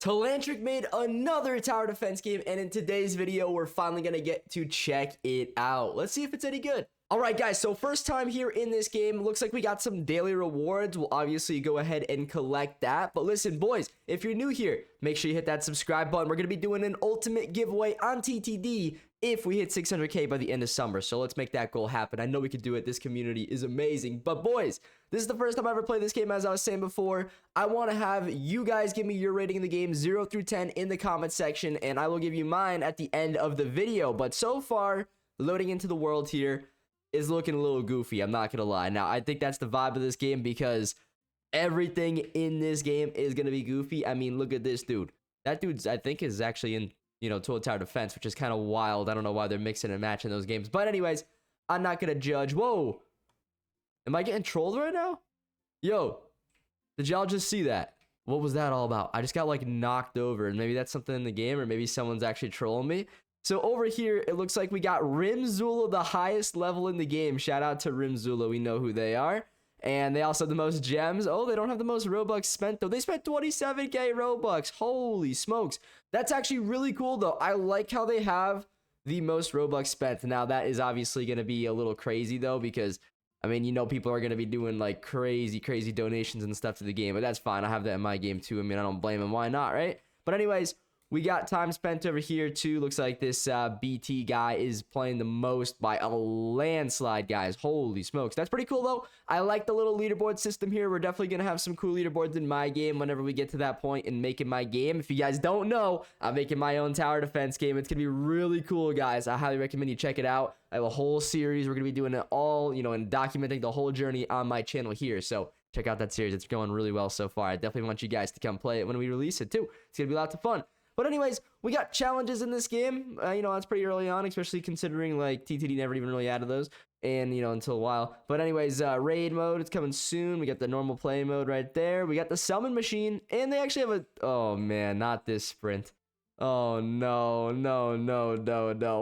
TELANTHRIC made another tower defense game, and in today's video, we're finally going to get to check it out. Let's see if it's any good. Alright guys, so first time here in this game, looks like we got some daily rewards. We'll obviously go ahead and collect that. But listen, boys, if you're new here, make sure you hit that subscribe button. We're going to be doing an ultimate giveaway on TTD if we hit 600k by the end of summer. So let's make that goal happen. I know we could do it. This community is amazing. But boys, this is the first time I ever played this game, as I was saying before. I want to have you guys give me your rating of the game 0 through 10 in the comment section, and I will give you mine at the end of the video. But so far, loading into the world here is looking a little goofy, I'm not gonna lie. Now, I think that's the vibe of this game because everything in this game is gonna be goofy. I mean, look at this dude. That dude's, I think, is actually in, total tower defense, which is kind of wild. I don't know why they're mixing and matching those games. But anyways, I'm not gonna judge. Whoa! Am I getting trolled right now? Yo, did y'all just see that? What was that all about? I just got, like, knocked over, and maybe that's something in the game, or maybe someone's actually trolling me. So over here, it looks like we got Rimzula, the highest level in the game. Shout out to Rimzula. We know who they are. And they also have the most gems. Oh, they don't have the most Robux spent, though. They spent 27k Robux. Holy smokes. That's actually really cool, though. I like how they have the most Robux spent. Now, that is obviously going to be a little crazy, though, because, I mean, people are going to be doing, like, crazy donations and stuff to the game. But that's fine. I have that in my game, too. I mean, I don't blame them. Why not, right? But anyways, we got time spent over here, too. Looks like this BT guy is playing the most by a landslide, guys. Holy smokes. That's pretty cool, though. I like the little leaderboard system here. We're definitely going to have some cool leaderboards in my game whenever we get to that point in making my game. If you guys don't know, I'm making my own tower defense game. It's going to be really cool, guys. I highly recommend you check it out. I have a whole series. We're going to be doing it all, and documenting the whole journey on my channel here. So check out that series. It's going really well so far. I definitely want you guys to come play it when we release it, too. It's going to be lots of fun. But anyways, we got challenges in this game. That's pretty early on, especially considering, like, TTD never even really added those. And, until a while. But anyways, raid mode, it's coming soon. We got the normal play mode right there. We got the summon machine. And they actually have a... Oh, man, not this sprint. Oh, no.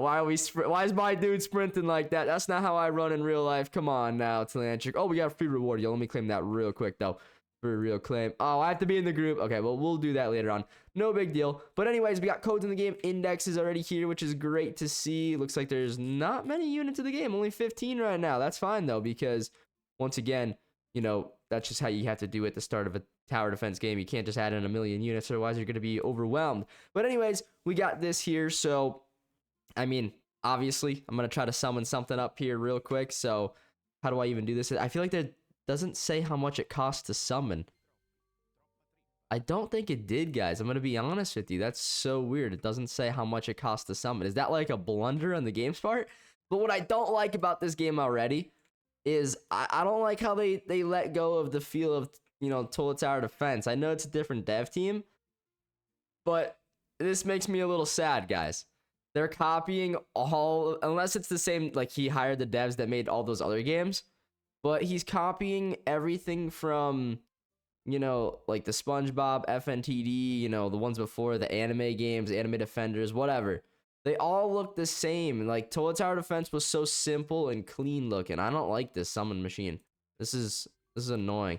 Why is my dude sprinting like that? That's not how I run in real life. Come on now, TELANTHRIC. Oh, we got a free reward. Yo, let me claim that real quick, though. For a real claim. Oh, I have to be in the group. Okay, well, we'll do that later on. No big deal. But anyways, we got codes in the game. Index is already here, which is great to see. Looks like there's not many units in the game. Only 15 right now. That's fine, though, because once again, that's just how you have to do at the start of a tower defense game. You can't just add in a million units, otherwise you're going to be overwhelmed. But anyways, we got this here. So, I mean, obviously, I'm going to try to summon something up here real quick. So, how do I even do this? I feel like that doesn't say how much it costs to summon. I don't think it did, guys. I'm going to be honest with you. That's so weird. It doesn't say how much it costs to summon. Is that like a blunder on the game's part? But what I don't like about this game already is I don't like how they let go of the feel of, total tower defense. I know it's a different dev team, but this makes me a little sad, guys. They're copying all, unless it's the same, like he hired the devs that made all those other games. But he's copying everything from, like the SpongeBob, FNTD, the ones before, the anime games, Anime Defenders, whatever. They all look the same. Like, Total Tower Defense was so simple and clean looking. I don't like this summon machine. This is annoying.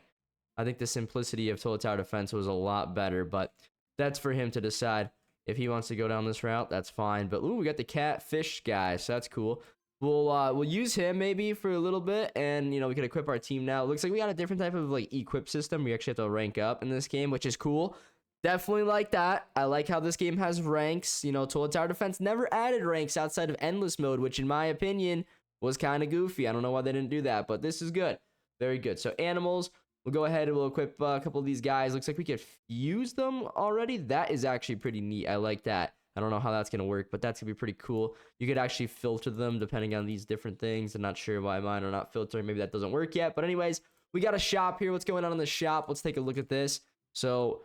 I think the simplicity of Total Tower Defense was a lot better, but that's for him to decide. If he wants to go down this route, that's fine. But, ooh, we got the catfish guy, so that's cool. We'll use him maybe for a little bit, and we can equip our team now. It looks like we got a different type of like equip system. We actually have to rank up in this game, which is cool. Definitely like that. I like how this game has ranks. Total Tower Defense never added ranks outside of endless mode, which in my opinion was kind of goofy. I don't know why they didn't do that, but this is good. Very good. So animals, we'll go ahead and we'll equip a couple of these guys. Looks like we could fuse them already. That is actually pretty neat. I like that. I don't know how that's going to work, but that's going to be pretty cool. You could actually filter them depending on these different things. I'm not sure why mine are not filtering. Maybe that doesn't work yet. But anyways, we got a shop here. What's going on in the shop? Let's take a look at this. So,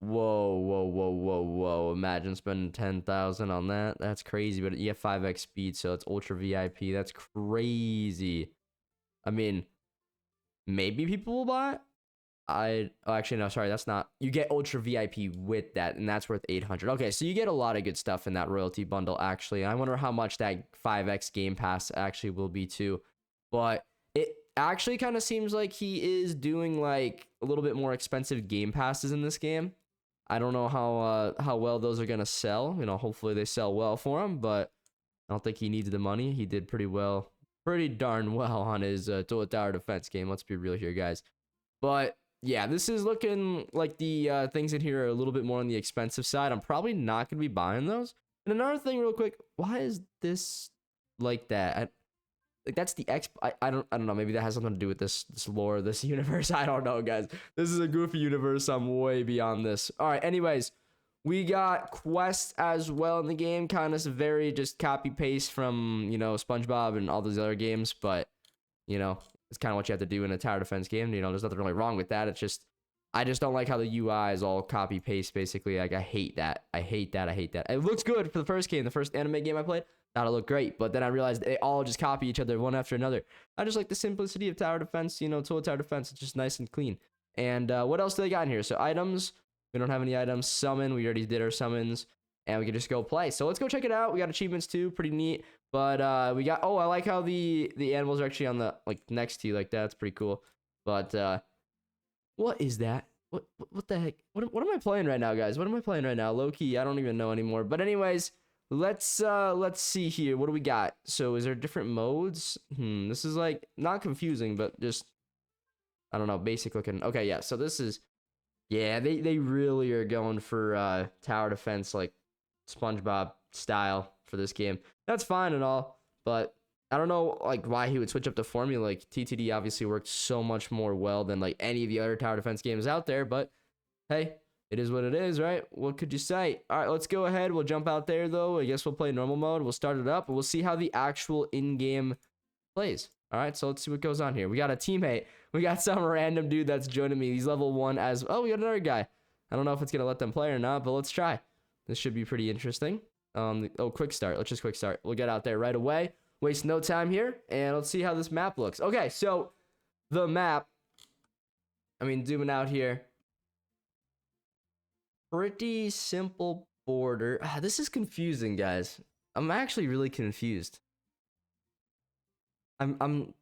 whoa. Imagine spending 10,000 on that. That's crazy, but you have 5x speed, so it's ultra VIP. That's crazy. I mean, maybe people will buy it. Actually, no, sorry, that's not. You get ultra VIP with that, and that's worth 800. Okay, so you get a lot of good stuff in that royalty bundle, actually. I wonder how much that 5x game pass actually will be too. But it actually kind of seems like he is doing like a little bit more expensive game passes in this game. I don't know how well those are gonna sell. You know, hopefully they sell well for him, but I don't think he needs the money. He did pretty darn well on his tower defense game. Let's be real here, guys. But yeah, this is looking like the things in here are a little bit more on the expensive side. I'm probably not gonna be buying those. And another thing, real quick, why is this like that? Like that's the I don't know. Maybe that has something to do with this lore, this universe. I don't know, guys. This is a goofy universe. I'm way beyond this. All right. Anyways, we got quests as well in the game. Kind of very just copy paste from, you know, SpongeBob and all those other games. But, you know, it's kind of what you have to do in a tower defense game. You know, there's nothing really wrong with that. It's just, I just don't like how the UI is all copy paste, basically. Like, I hate that. I hate that. It looks good for the first game, the first anime game I played. That'll look great, but then I realized they all just copy each other one after another. I just like the simplicity of tower defense, you know, total tower defense. It's just nice and clean. And what else do they got in here? So items, we don't have any items. Summon, we already did our summons, and we can just go play. So let's go check it out. We got achievements too, pretty neat. But we got, oh, I like how the animals are actually on the, like, next to you like that. That's pretty cool. But what is that? What the heck? What am I playing right now, guys? What am I playing right now? Low key, I don't even know anymore. But anyways, let's see here. What do we got? So is there different modes? This is like not confusing, but just, I don't know, basic looking. Okay, yeah. So this is, yeah, they really are going for tower defense, like SpongeBob style for this game. That's fine and all, but I don't know like why he would switch up the formula. Like TTD obviously worked so much more well than like any of the other tower defense games out there, but hey, it is what it is, right? What could you say? All right, let's go ahead. We'll jump out there, though. I guess we'll play normal mode. We'll start it up, and we'll see how the actual in-game plays. All right, so let's see what goes on here. We got a teammate. We got some random dude that's joining me. He's level 1 as... Oh, we got another guy. I don't know if it's going to let them play or not, but let's try. This should be pretty interesting. Oh, quick start. Let's just quick start. We'll get out there right away. Waste no time here, and let's see how this map looks. Okay, so the map... I mean, zooming out here... Pretty simple border. This is confusing, guys. I'm actually really confused. I'm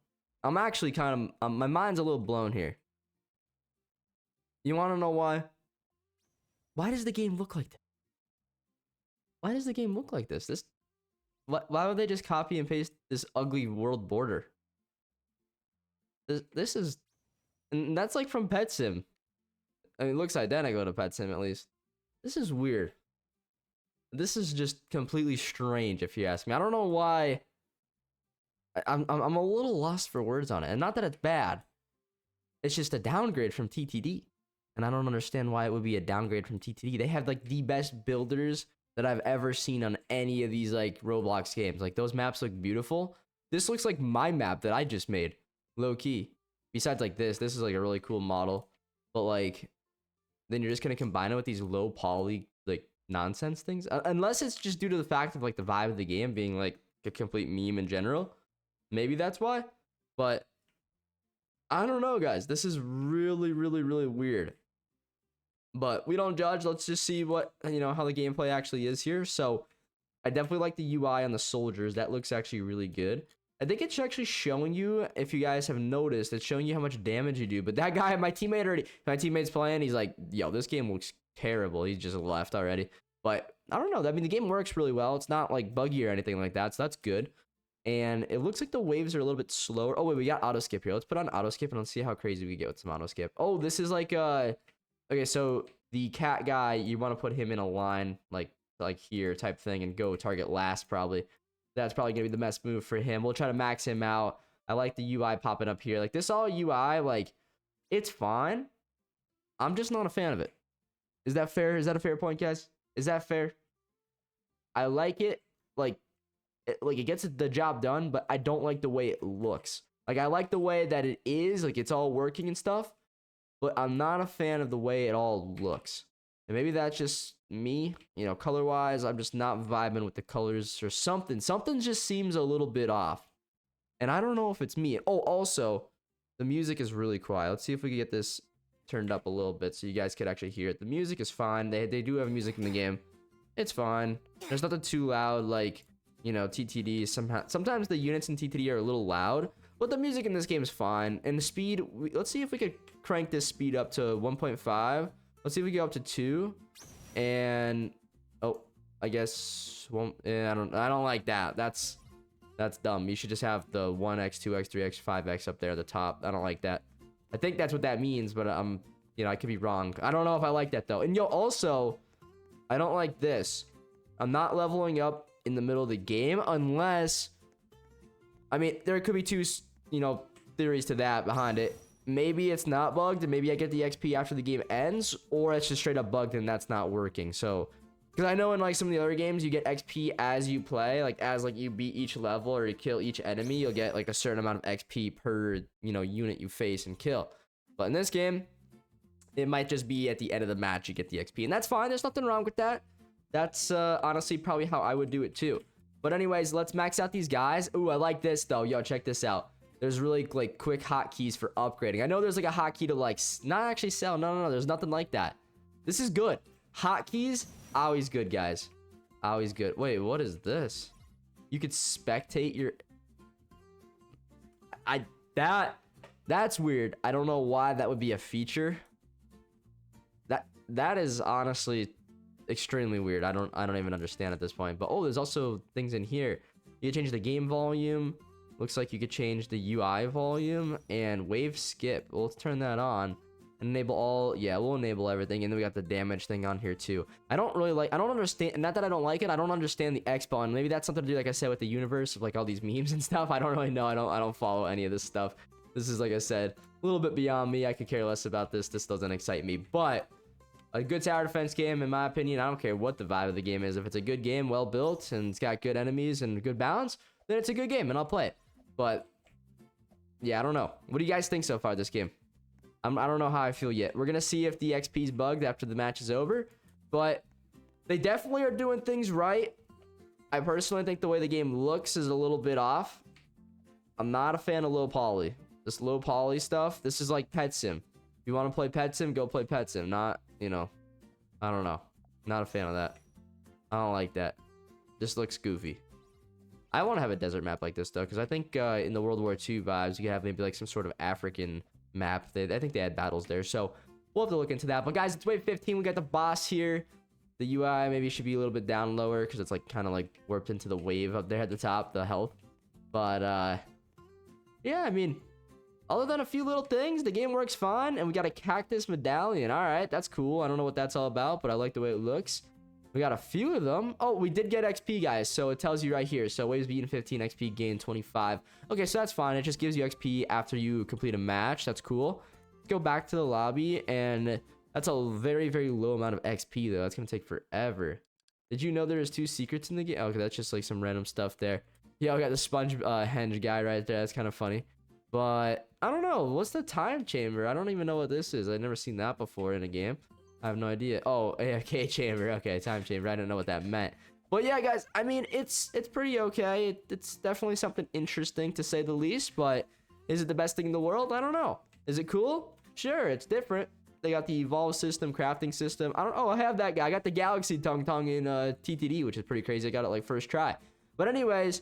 actually kind of my mind's a little blown here. You want to know why? Why does the game look like that? Why does the game look like this? Why would they just copy and paste this ugly world border? This is, and that's like from Pet Sim. I mean, it looks identical to Pet Sim at least. This is weird. This is just completely strange, if you ask me. I don't know why. I'm a little lost for words on it, and not that it's bad. It's just a downgrade from TTD, and I don't understand why it would be a downgrade from TTD. They have like the best builders that I've ever seen on any of these like Roblox games. Like those maps look beautiful. This looks like my map that I just made, low key. Besides like this is like a really cool model, but like. Then you're just gonna combine it with these low poly like nonsense things, unless it's just due to the fact of like the vibe of the game being like a complete meme in general. Maybe that's why, but I don't know, guys. This is really weird. But we don't judge. Let's just see what, you know, how the gameplay actually is here. So I definitely like the UI on the soldiers. That looks actually really good. I think it's actually showing you, if you guys have noticed, it's showing you how much damage you do. But that guy, my teammate's playing, he's like, yo, this game looks terrible. He's just left already. But I don't know. I mean, the game works really well. It's not like buggy or anything like that, so that's good. And it looks like the waves are a little bit slower. Oh, wait, we got auto skip here. Let's put on auto skip and let's see how crazy we get with some auto skip. Oh, this is like, okay, so the cat guy, you want to put him in a line like here type thing and go target last probably. That's probably going to be the best move for him. We'll try to max him out. I like the UI popping up here. Like, this all UI, like, it's fine. I'm just not a fan of it. Is that fair? Is that a fair point, guys? Is that fair? I like it. Like, it gets the job done, but I don't like the way it looks. Like, I like the way that it is. Like, it's all working and stuff. But I'm not a fan of the way it all looks. And maybe that's just me, you know, color-wise. I'm just not vibing with the colors or something. Something just seems a little bit off. And I don't know if it's me. Oh, also, the music is really quiet. Let's see if we can get this turned up a little bit so you guys could actually hear it. The music is fine. They do have music in the game. It's fine. There's nothing too loud like, you know, TTD. Sometimes the units in TTD are a little loud. But the music in this game is fine. And the speed, let's see if we could crank this speed up to 1.5. Let's see if we go up to 2. And oh, I guess one. I don't like that. That's dumb. You should just have the 1x, 2x, 3x, 5x up there at the top. I don't like that. I think that's what that means, but you know, I could be wrong. I don't know if I like that though. And yo, also, I don't like this. I'm not leveling up in the middle of the game unless, I mean, there could be two, you know, theories to that behind it. Maybe it's not bugged and maybe I get the XP after the game ends, or it's just straight up bugged and that's not working. So, because I know in like some of the other games you get XP as you play, like as like you beat each level or you kill each enemy, you'll get like a certain amount of XP per, you know, unit you face and kill. But in this game, it might just be at the end of the match you get the XP, and that's fine. There's nothing wrong with that. That's honestly probably how I would do it too. But anyways, let's max out these guys. Ooh, I like this though. Yo, check this out. There's really like quick hotkeys for upgrading. I know there's like a hotkey to like not actually sell. No. There's nothing like that. This is good. Hotkeys, always good, guys. Always good. Wait, what is this? You could spectate your. That's weird. I don't know why that would be a feature. That is honestly extremely weird. I don't even understand at this point. But oh, there's also things in here. You can change the game volume. Looks like you could change the UI volume and wave skip. Well, let's turn that on and enable all. Yeah, we'll enable everything. And then we got the damage thing on here too. I don't understand. Not that I don't like it. I don't understand the X button. Maybe that's something to do, like I said, with the universe of like all these memes and stuff. I don't really know. I don't follow any of this stuff. This is, like I said, a little bit beyond me. I could care less about this. This doesn't excite me. But a good tower defense game, in my opinion, I don't care what the vibe of the game is. If it's a good game, well built, and it's got good enemies and good balance, then it's a good game, and I'll play it. But yeah, I don't know. What do you guys think so far this game? I don't know how I feel yet. We're gonna see if the XP is bugged after the match is over, but they definitely are doing things right. I personally think the way the game looks is a little bit off. I'm not a fan of low poly. This low poly stuff. This is like Pet Sim. If you want to play Pet Sim, go play Pet Sim. Not, you know, I don't know. Not a fan of that. I don't like that. This looks goofy. I want to have a desert map like this though, because I think in the World War II vibes, you could have maybe like some sort of African map. I think they had battles there, so we'll have to look into that. But guys, it's wave 15. We got the boss here. The UI maybe should be a little bit down lower because it's like kind of like warped into the wave up there at the top, the health. But yeah, I mean, other than a few little things, the game works fine. And we got a cactus medallion. All right, that's cool. I don't know what that's all about, but I like the way it looks. We got a few of them. Oh, we did get XP, guys. So it tells you right here. So waves beaten 15, XP gain 25. Okay, so that's fine. It just gives you XP after you complete a match. That's cool. Let's go back to the lobby. And that's a very, very low amount of XP, though. That's going to take forever. Did you know there's 2 secrets in the game? Okay, that's just like some random stuff there. Yeah, we got the sponge henge guy right there. That's kind of funny. But I don't know. What's the time chamber? I don't even know what this is. I've never seen that before in a game. I have no idea. Oh, AFK chamber. Okay, time chamber. I don't know what that meant. But yeah, guys, I mean, it's pretty okay. It's definitely something interesting to say the least. But is it the best thing in the world? I don't know. Is it cool? Sure, it's different. They got the evolve system, crafting system. I have that guy. I got the galaxy tongue in TTD, which is pretty crazy. I got it like first try. But anyways,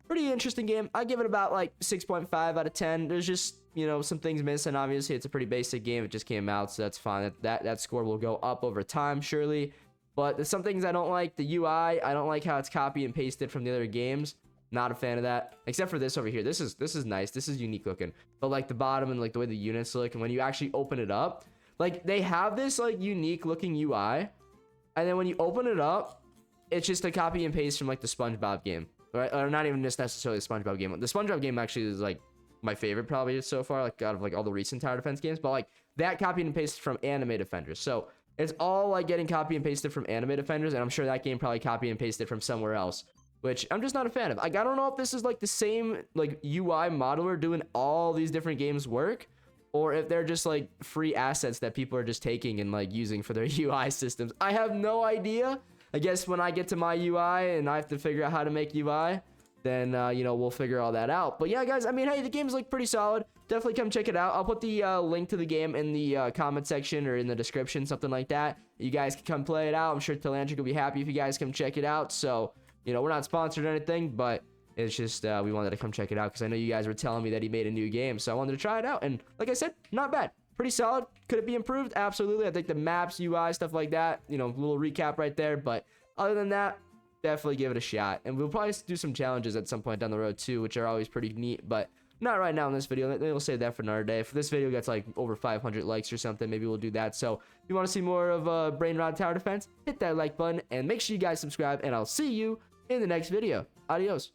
pretty interesting game. I give it about like 6.5 out of 10. There's just, you know, some things missing. Obviously, it's a pretty basic game. It just came out, so that's fine. That score will go up over time, surely. But there's some things I don't like. The UI, I don't like how it's copy and pasted from the other games. Not a fan of that, except for this over here. This is nice. This is unique looking. But like the bottom and like the way the units look, and when you actually open it up, like they have this like unique looking UI, and then when you open it up, it's just a copy and paste from like the SpongeBob game, right? Or not even just necessarily the SpongeBob game. The SpongeBob game actually is like my favorite probably so far, like out of like all the recent tower defense games. But like that copy and paste from Anime Defenders, so it's all like getting copy and pasted from Anime Defenders, and I'm sure that game probably copy and pasted from somewhere else, which I'm just not a fan of. Like I don't know if this is like the same like UI modeler doing all these different games work, or if they're just like free assets that people are just taking and like using for their UI systems. I have no idea. I guess when I get to my UI and I have to figure out how to make UI, then you know, we'll figure all that out. But yeah, guys, I mean, hey, the game's like pretty solid. Definitely come check it out. I'll put the link to the game in the comment section or in the description, something like that. You guys can come play it out. I'm sure TELANTHRIC will be happy if you guys come check it out. So, you know, we're not sponsored or anything, but it's just we wanted to come check it out because I know you guys were telling me that he made a new game, so I wanted to try it out. And like I said, not bad. pretty solid. Could it be improved? Absolutely. I think the maps, UI, stuff like that, you know, a little recap right there. But other than that, definitely give it a shot. And we'll probably do some challenges at some point down the road too, which are always pretty neat. But not right now in this video. We'll save that for another day. If this video gets like over 500 likes or something, maybe we'll do that. So if you want to see more of Brainrot Tower Defense, hit that like button and make sure you guys subscribe. And I'll see you in the next video. Adios.